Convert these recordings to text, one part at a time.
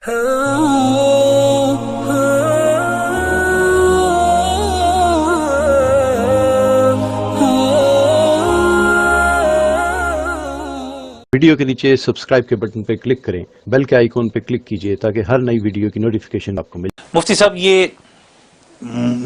Video کے نیچے subscribe کے بٹن پہ کلک کریں، بیل کے آئیکن پہ کلک کیجئے تاکہ ہر نئی ویڈیو کی نوٹیفیکیشن آپ کو ملے۔ مفتی صاحب، یہ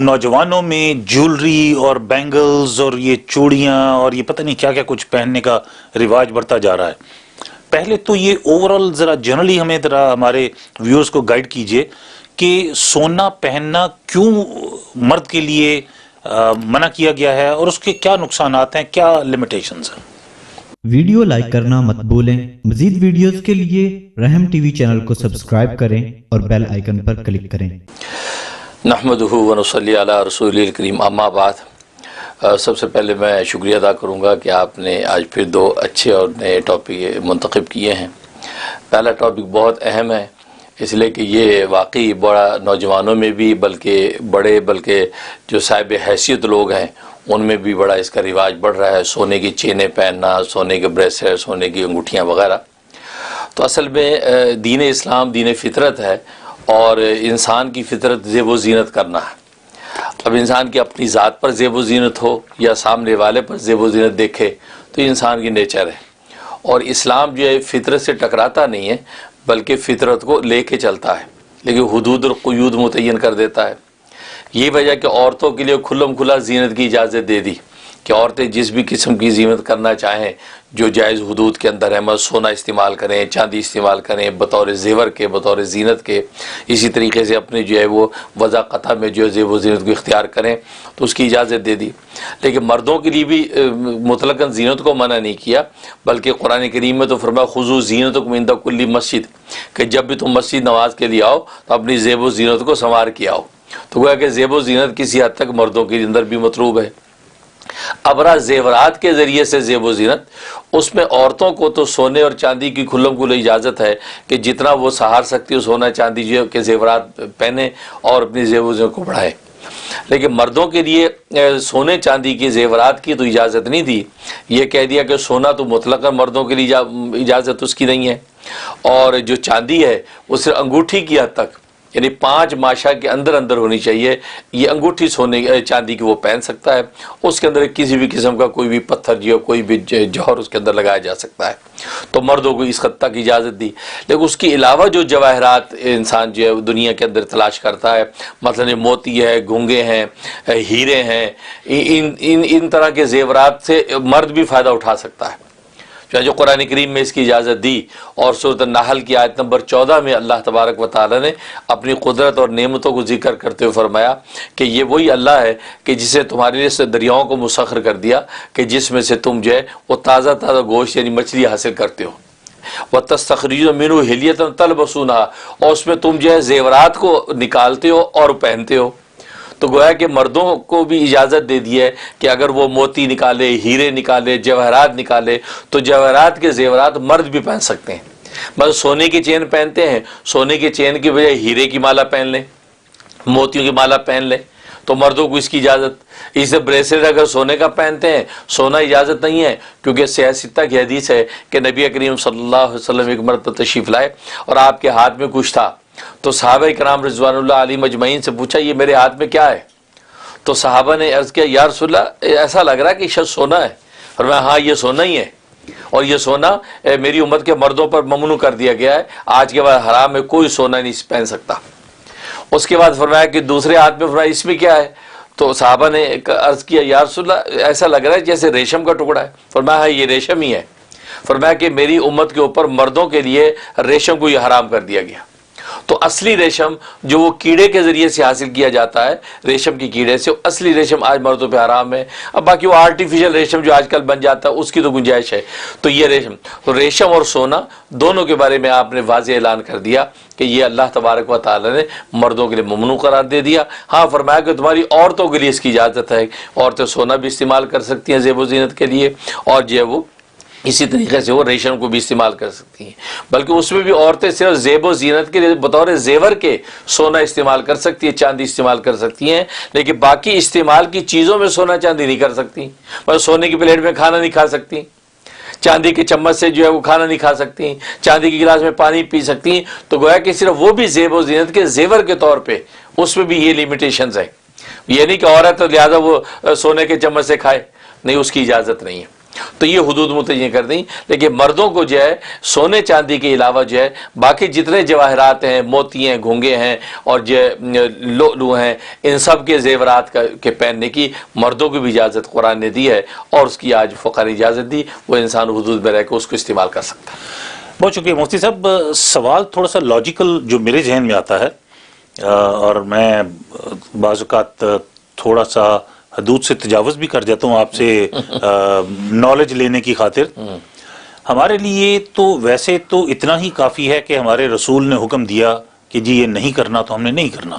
نوجوانوں میں جولری اور بینگلز اور یہ چوڑیاں اور یہ پتہ نہیں کیا کیا کچھ پہننے کا رواج بڑھتا جا رہا ہے۔ پہلے تو یہ اوورال ذرا جنرلی ہمیں ذرا ہمارے ویورز کو گائیڈ کیجئے کہ سونا پہننا کیوں مرد کے لیے منع کیا گیا ہے اور اس کے کیا نقصانات ہیں، کیا لمیٹیشنز ہیں۔ ویڈیو لائک کرنا مت بھولیں۔ مزید ویڈیوز کے لیے رحم ٹی وی چینل کو سبسکرائب کریں اور بیل آئیکن پر کلک کریں۔ نحمدہ ونصلی علی رسول الکریم، اما بعد۔ سب سے پہلے میں شکریہ ادا کروں گا کہ آپ نے آج پھر دو اچھے اور نئے ٹاپک منتخب کیے ہیں۔ پہلا ٹاپک بہت اہم ہے، اس لیے کہ یہ واقعی بڑا نوجوانوں میں بھی بلکہ جو صاحب حیثیت لوگ ہیں ان میں بھی بڑا اس کا رواج بڑھ رہا ہے، سونے کی چینیں پہننا، سونے کے بریسلیٹ، سونے کی انگوٹھیاں وغیرہ۔ تو اصل میں دین اسلام دین فطرت ہے اور انسان کی فطرت زیب و زینت کرنا ہے۔ اب انسان کی اپنی ذات پر زیب و زینت ہو یا سامنے والے پر زیب و زینت دیکھے تو انسان کی نیچر ہے، اور اسلام جو ہے فطرت سے ٹکراتا نہیں ہے بلکہ فطرت کو لے کے چلتا ہے، لیکن حدود اور قیود متعین کر دیتا ہے۔ یہ وجہ کہ عورتوں کے لیے کھلم کھلا زینت کی اجازت دے دی کہ عورتیں جس بھی قسم کی زینت کرنا چاہیں جو جائز حدود کے اندر ہے، سونا استعمال کریں، چاندی استعمال کریں بطور زیور کے، بطور زینت کے، اسی طریقے سے اپنے جو ہے وہ وضع قطع میں جو ہے زیب و زینت کو اختیار کریں، تو اس کی اجازت دے دی۔ لیکن مردوں کے لیے بھی مطلقاً زینت کو منع نہیں کیا، بلکہ قرآن کریم میں تو فرمایا خذوا زینتکم عند کل مسجد، کہ جب بھی تم مسجد نماز کے لیے آؤ تو اپنی زیب و زینت کو سنوار کے آؤ۔ تو گویا کہ زیب و زینت کسی حد تک مردوں کے اندر بھی مطلوب ہے۔ اب رہا زیورات کے ذریعے سے زیب و زینت، اس میں عورتوں کو تو سونے اور چاندی کی کھلم کھلی اجازت ہے کہ جتنا وہ سہار سکتی ہو سونا چاندی جو کے زیورات پہنے اور اپنی زیب و زینت کو بڑھائیں، لیکن مردوں کے لیے سونے چاندی کے زیورات کی تو اجازت نہیں دی۔ یہ کہہ دیا کہ سونا تو مطلقاً مردوں کے لیے اجازت اس کی نہیں ہے، اور جو چاندی ہے وہ صرف انگوٹھی کی حد تک، یعنی 5 ماشا کے اندر ہونی چاہیے، یہ انگوٹھی سونے چاندی کی وہ پہن سکتا ہے، اس کے اندر کسی بھی قسم کا کوئی بھی پتھر جو کوئی بھی جوہر اس کے اندر لگایا جا سکتا ہے، تو مردوں کو اس حد تک اجازت دی۔ لیکن اس کے علاوہ جو جواہرات انسان جو ہے دنیا کے اندر تلاش کرتا ہے، مثلا موتی ہے، گھنگے ہیں، ہیرے ہیں، ان طرح کے زیورات سے مرد بھی فائدہ اٹھا سکتا ہے، جو قرآن کریم میں اس کی اجازت دی۔ اور سورۃ النحل کی آیت نمبر 14 میں اللہ تبارک و تعالی نے اپنی قدرت اور نعمتوں کو ذکر کرتے ہوئے فرمایا کہ یہ وہی اللہ ہے کہ جسے تمہارے لیے دریاؤں کو مسخر کر دیا کہ جس میں سے تم جو ہے وہ تازہ گوشت یعنی مچھلی حاصل کرتے ہو، وَتَسْتَخْرِجُونَ مِنْهُ حِلْيَةً تَلْبَسُونَهَا، اور اس میں تم جو ہے زیورات کو نکالتے ہو اور پہنتے ہو۔ تو گویا کہ مردوں کو بھی اجازت دے دی ہے کہ اگر وہ موتی نکالے، ہیرے نکالے، جواہرات نکالے تو جواہرات کے زیورات مرد بھی پہن سکتے ہیں۔ مثلا سونے کی چین پہنتے ہیں، سونے کی چین کی بجائے ہیرے کی مالا پہن لیں، موتیوں کی مالا پہن لیں تو مردوں کو اس کی اجازت۔ اسے بریسلیٹ اگر سونے کا پہنتے ہیں، سونا اجازت نہیں ہے، کیونکہ صحیح ستہ کی حدیث ہے کہ نبی کریم صلی اللہ علیہ وسلم ایک مرتبہ تشریف لائے اور آپ کے ہاتھ میں کچھ تھا، تو صحابہ کرام رضوان اللہ علیہم اجمعین سے پوچھا یہ میرے ہاتھ میں کیا ہے؟ تو صحابہ نے عرض کیا یا رسول اللہ ایسا لگ رہا ہے کہ شاید سونا ہے۔ فرمایا ہاں یہ سونا ہی ہے، اور یہ سونا میری امت کے مردوں پر ممنوع کر دیا گیا ہے، آج کے بعد حرام ہے، کوئی سونا نہیں پہن سکتا۔ اس کے بعد فرمایا کہ دوسرے ہاتھ میں، فرمایا اس میں کیا ہے؟ تو صحابہ نے عرض کیا یا رسول اللہ ایسا لگ رہا ہے جیسے ریشم کا ٹکڑا ہے۔ فرمایا ہاں یہ ریشم ہی ہے۔ فرمایا کہ میری امت کے اوپر مردوں کے لیے ریشم کو یہ حرام کر دیا گیا۔ تو اصلی ریشم جو وہ کیڑے کے ذریعے سے حاصل کیا جاتا ہے، ریشم کی کیڑے سے، اصلی ریشم آج مردوں پہ حرام ہے۔ اب باقی وہ آرٹیفیشل ریشم جو آج کل بن جاتا ہے اس کی تو گنجائش ہے۔ تو یہ ریشم اور سونا دونوں کے بارے میں آپ نے واضح اعلان کر دیا کہ یہ اللہ تبارک و تعالی نے مردوں کے لیے ممنوع قرار دے دیا۔ ہاں فرمایا کہ تمہاری عورتوں کے لیے اس کی اجازت ہے، عورتیں سونا بھی استعمال کر سکتی ہیں زیب و زینت کے لیے، اور جو ہے وہ اسی طریقے سے وہ ریشم کو بھی استعمال کر سکتی ہیں، بلکہ اس میں بھی عورتیں صرف زیب و زینت کے لیے بطور زیور کے سونا استعمال کر سکتی ہیں، چاندی استعمال کر سکتی ہیں، لیکن باقی استعمال کی چیزوں میں سونا چاندی نہیں کر سکتی۔ مطلب سونے کی پلیٹ میں کھانا نہیں کھا سکتی، چاندی کے چمچ سے جو ہے وہ کھانا نہیں کھا سکتی، چاندی کے گلاس میں پانی پی سکتی ہیں، تو گویا کہ صرف وہ بھی زیب و زینت کے زیور کے طور پہ اس میں بھی یہ لیمیٹیشنز ہیں. یہ نہیں کہ عورت لہٰذا وہ سونے کے چمچ سے کھائے، نہیں، اس کی اجازت نہیں ہے. تو یہ حدود متعین کر دیں. لیکن مردوں کو جو ہے سونے چاندی کے علاوہ جو ہے باقی جتنے جواہرات ہیں، موتی ہیں، گھونگے ہیں اور جو لؤلؤ ہیں، ان سب کے زیورات کے پہننے کی مردوں کو بھی اجازت قرآن نے دی ہے، اور اس کی آج فقہ نے اجازت دی. وہ انسان حدود میں رہ کے اس کو استعمال کر سکتا ہے. بہت شکریہ مفتی صاحب. سوال تھوڑا سا لاجیکل جو میرے ذہن میں آتا ہے، اور میں بعض اوقات تھوڑا سا حدود سے تجاوز بھی کر جاتا ہوں آپ سے نالج لینے کی خاطر. ہمارے لیے تو ویسے تو اتنا ہی کافی ہے کہ ہمارے رسول نے حکم دیا کہ جی یہ نہیں کرنا تو ہم نے نہیں کرنا.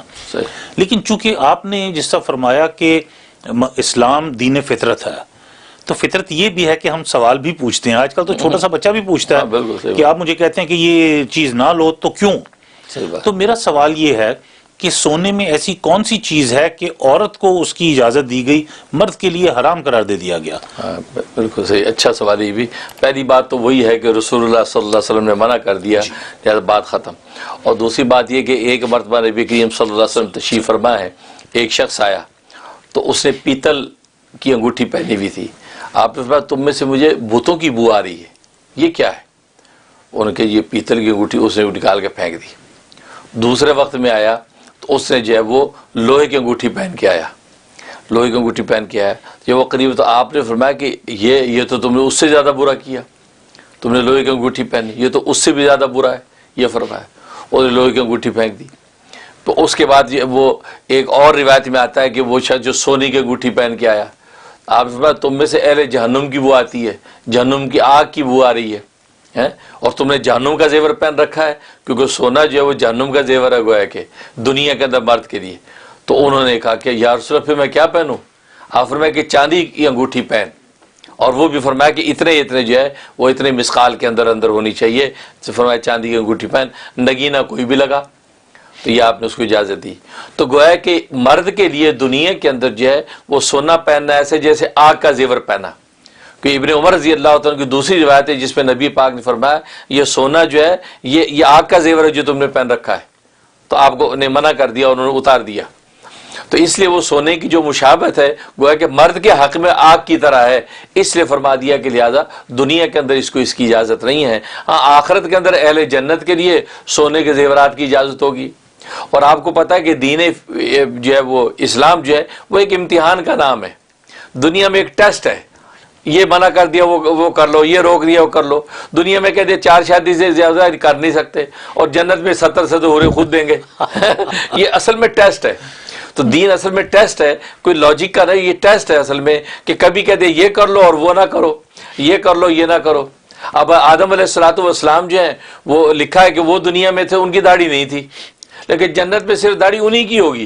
لیکن چونکہ آپ نے جس طرح فرمایا کہ اسلام دین فطرت ہے، تو فطرت یہ بھی ہے کہ ہم سوال بھی پوچھتے ہیں. آج کل تو چھوٹا سا بچہ بھی پوچھتا ہے کہ آپ مجھے کہتے ہیں کہ یہ چیز نہ لو تو کیوں. تو میرا سوال یہ ہے کہ سونے میں ایسی کون سی چیز ہے کہ عورت کو اس کی اجازت دی گئی، مرد کے لیے حرام قرار دے دیا گیا؟ بالکل صحیح، اچھا سوال. یہ بھی پہلی بات تو وہی ہے کہ رسول اللہ صلی اللہ علیہ وسلم نے منع کر دیا، لہذا بات ختم. اور دوسری بات یہ کہ ایک مرتبہ نبی کریم صلی اللہ علیہ وسلم تشریف فرما ہے، ایک شخص آیا تو اس نے پیتل کی انگوٹھی پہنی ہوئی تھی. آپ نے فرمایا تم میں سے مجھے بتوں کی بو آ رہی ہے، یہ کیا ہے؟ ان کے یہ پیتل کی انگوٹھی اس نے نکال کے پھینک دی. دوسرے وقت میں آیا تو اس نے جو ہے وہ لوہے کی انگوٹھی پہن کے آیا، لوہے کی انگوٹھی پہن کے آیا. جب وہ قریب تو آپ نے فرمایا کہ یہ تو تم نے اس سے زیادہ برا کیا، تم نے لوہے کی انگوٹھی پہنی، یہ تو اس سے بھی زیادہ برا ہے. یہ فرمایا، اس نے لوہے کی انگوٹھی پھینک دی. تو اس کے بعد وہ ایک اور روایت میں آتا ہے کہ وہ شخص جو سونے کی انگوٹھی پہن کے آیا، آپ نے فرمایا تم میں سے اہل جہنم کی بو آتی ہے، جہنم کی آگ کی بو آ رہی ہے، اور تم نے جہنم کا زیور پہن رکھا ہے، کیونکہ سونا جو ہے وہ جہنم کا زیور ہے گویا کہ دنیا کے اندر مرد کے لیے. تو انہوں نے کہا کہ یا رسول اللہ پھر میں کیا پہنوں؟ آپ فرمایا کہ چاندی کی انگوٹھی پہن، اور وہ بھی فرمایا کہ اتنے جو ہے وہ اتنے مسقال کے اندر ہونی چاہیے. تو فرمایا چاندی کی انگوٹھی پہن، نگینہ کوئی بھی لگا. تو یہ آپ نے اس کو اجازت دی. تو گویا کہ مرد کے لیے دنیا کے اندر جو ہے وہ سونا پہننا ایسے جیسے آگ کا زیور پہنا. کہ ابن عمر رضی اللہ عنہ کی دوسری روایت ہے جس میں نبی پاک نے فرمایا یہ سونا جو ہے یہ آگ کا زیور ہے جو تم نے پہن رکھا ہے. تو آپ کو نے منع کر دیا، انہوں نے اتار دیا. تو اس لیے وہ سونے کی جو مشابہت ہے گویا کہ مرد کے حق میں آگ کی طرح ہے، اس لیے فرما دیا کہ لہذا دنیا کے اندر اس کو اس کی اجازت نہیں ہے. ہاں آخرت کے اندر اہل جنت کے لیے سونے کے زیورات کی اجازت ہوگی. اور آپ کو پتہ ہے کہ دین جو ہے وہ اسلام جو ہے وہ ایک امتحان کا نام ہے. دنیا میں ایک ٹیسٹ ہے، یہ منع کر دیا وہ کر لو، یہ روک دیا وہ کر لو. دنیا میں کہتے 4 شادی سے زیادہ کر نہیں سکتے، اور جنت میں 70 سے تو ہورے خود دیں گے. یہ اصل میں ٹیسٹ ہے. تو دین اصل میں ٹیسٹ ہے، کوئی لاجک کا نہیں، یہ ٹیسٹ ہے اصل میں کہ کبھی کہتے یہ کر لو اور وہ نہ کرو، یہ کر لو یہ نہ کرو. اب آدم علیہ الصلوۃ والسلام جو ہیں وہ لکھا ہے کہ وہ دنیا میں تھے، ان کی داڑھی نہیں تھی، لیکن جنت میں صرف داڑھی انہی کی ہوگی،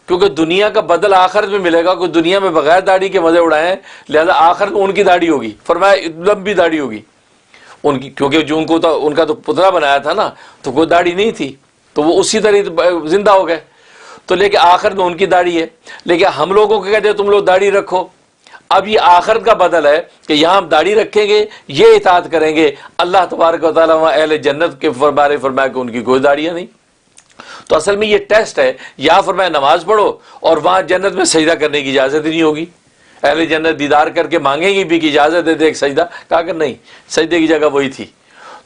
کیونکہ دنیا کا بدل آخرت میں ملے گا. کوئی دنیا میں بغیر داڑھی کے مزے اڑائے ہیں، لہذا آخرت میں ان کی داڑھی ہوگی. فرمایا لمبی داڑھی ہوگی ان کی، کیونکہ جو ان کا تو پتلا بنایا تھا نا، تو کوئی داڑھی نہیں تھی، تو وہ اسی طرح زندہ ہو گئے. تو لیکن آخرت میں ان کی داڑھی ہے. لیکن ہم لوگوں کو کہتے ہیں تم لوگ داڑھی رکھو. اب یہ آخرت کا بدل ہے کہ یہاں ہم داڑھی رکھیں گے، یہ اطاعت کریں گے. اللہ تبارک و تعالیٰ وہاں اہل جنت کے بارے فرمایا کہ ان کی کوئی داڑیاں نہیں. تو اصل میں یہ ٹیسٹ ہے. یا فرمایا نماز پڑھو، اور وہاں جنت میں سجدہ کرنے کی اجازت ہی نہیں ہوگی. اہل جنت دیدار کر کے مانگیں گی بھی کہ اجازت دے دے ایک سجدہ، کہا کہ نہیں، سجدے کی جگہ وہی تھی.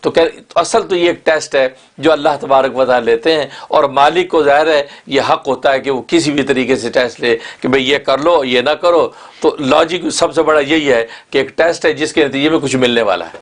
تو اصل تو یہ ایک ٹیسٹ ہے جو اللہ تبارک و تعالیٰ لیتے ہیں، اور مالک کو ظاہر ہے یہ حق ہوتا ہے کہ وہ کسی بھی طریقے سے ٹیسٹ لے کہ بھئی یہ کر لو یہ نہ کرو. تو لاجک سب سے بڑا یہی ہے کہ ایک ٹیسٹ ہے جس کے نتیجے میں کچھ ملنے والا ہے.